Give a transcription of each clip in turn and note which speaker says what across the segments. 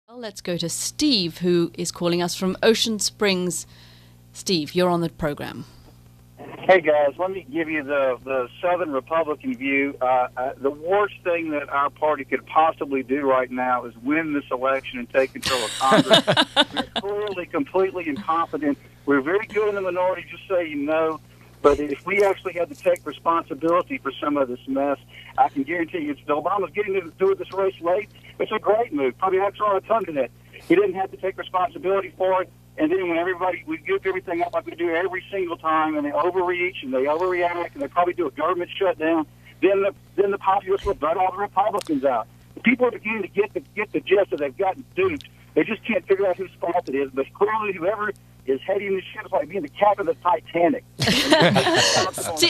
Speaker 1: Well, let's go to Steve, who is calling us from Ocean Springs. Steve, you're on the program.
Speaker 2: Hey, guys, let me give you the Southern Republican view. The worst thing that our party could possibly do right now is win this election and take control of Congress. We're clearly completely incompetent. We're very good in the minority, just so you know. But if we actually had to take responsibility for some of this mess, I can guarantee you, Obama's getting to do this race late. It's a great move. Probably have to throw a tongue in it. He didn't have to take responsibility for it. And then when we goop everything up like we do every single time, and they overreach and they overreact, and they probably do a government shutdown, then the populace will vote all the Republicans out. People are beginning to get the gist that they've gotten duped. They just can't figure out whose fault it is. But clearly, whoever is heading this ship is like being the captain of the Titanic.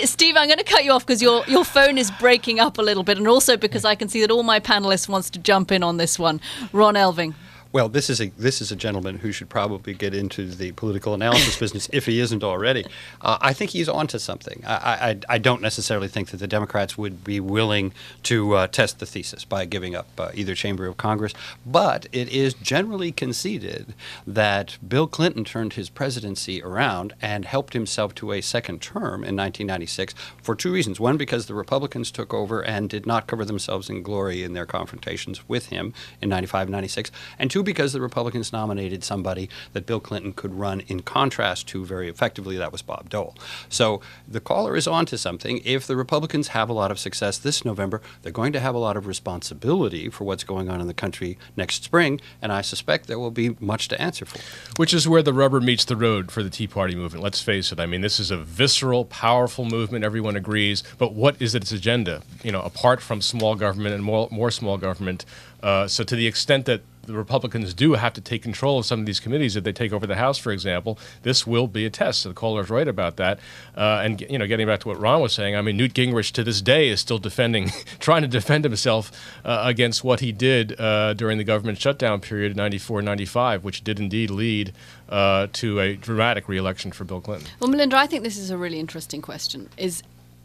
Speaker 1: Steve, I'm going to cut you off because your phone is breaking up a little bit, and also because I can see that all my panelists wants to jump in on this one. Ron Elving.
Speaker 3: Well, this is a gentleman who should probably get into the political analysis business if he isn't already. I think he's onto something. I don't necessarily think that the Democrats would be willing to test the thesis by giving up either chamber of Congress, but it is generally conceded that Bill Clinton turned his presidency around and helped himself to a second term in 1996 for two reasons. One, because the Republicans took over and did not cover themselves in glory in their confrontations with him in 95 and 96, and two, because the Republicans nominated somebody that Bill Clinton could run in contrast to very effectively. That was Bob Dole. So the caller is on to something. If the Republicans have a lot of success this November, they're going to have a lot of responsibility for what's going on in the country next spring, and I suspect there will be much to answer for.
Speaker 4: Which is where the rubber meets the road for the Tea Party movement. Let's face it. I mean, this is a visceral, powerful movement. Everyone agrees. But what is its agenda? Apart from small government and more small government. So to the extent that the Republicans do have to take control of some of these committees if they take over the House, for example, this will be a test. So the caller's right about that. And getting back to what Ron was saying, I mean, Newt Gingrich to this day is still trying to defend himself against what he did during the government shutdown period in 94, 95, which did indeed lead to a dramatic re-election for Bill Clinton.
Speaker 1: Well, Melinda, I think this is a really interesting question.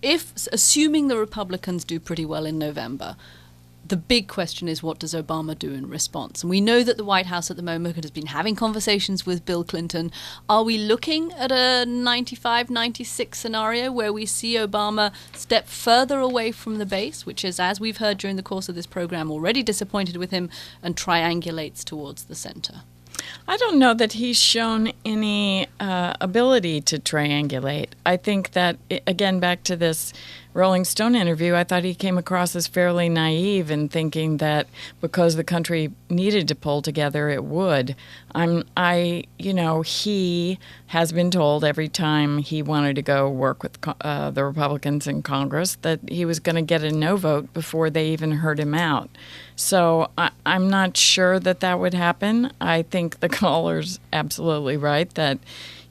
Speaker 1: Assuming the Republicans do pretty well in November, the big question is, what does Obama do in response? And we know that the White House at the moment has been having conversations with Bill Clinton. Are we looking at a 95, 96 scenario where we see Obama step further away from the base, which is, as we've heard during the course of this program, already disappointed with him, and triangulates towards the center?
Speaker 5: I don't know that he's shown any ability to triangulate. I think that, again, back to this Rolling Stone interview, I thought he came across as fairly naive in thinking that because the country needed to pull together, it would. He has been told every time he wanted to go work with the Republicans in Congress that he was going to get a no vote before they even heard him out. So I'm not sure that would happen. I think the caller's absolutely right that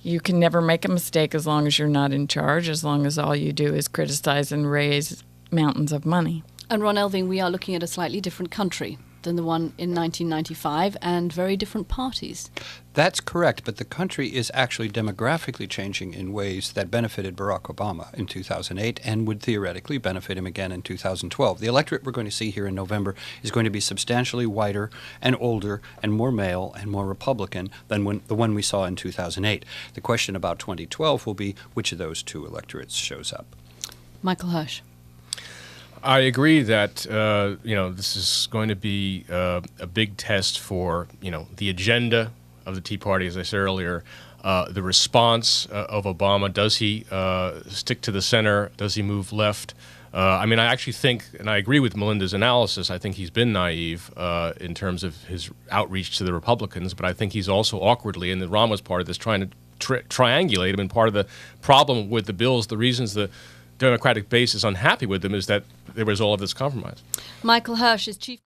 Speaker 5: you can never make a mistake as long as you're not in charge, as long as all you do is criticize and raise mountains of money.
Speaker 1: And Ron Elving, we are looking at a slightly different country than the one in 1995 and very different parties.
Speaker 3: That's correct, but the country is actually demographically changing in ways that benefited Barack Obama in 2008 and would theoretically benefit him again in 2012. The electorate we're going to see here in November is going to be substantially whiter and older and more male and more Republican than the one we saw in 2008. The question about 2012 will be which of those two electorates shows up.
Speaker 1: Michael Hirsch.
Speaker 4: I agree that this is going to be a big test for the agenda of the Tea Party, as I said earlier, the response of Obama. Does he stick to the center? Does he move left? I actually think, and I agree with Melinda's analysis, I think he's been naive in terms of his outreach to the Republicans, but I think he's also awkwardly, and Ron was part of this, trying to triangulate him. And part of the problem with the bills, the reasons the Democratic base is unhappy with them, is that there was all of this compromise.
Speaker 1: Michael Hirsch is chief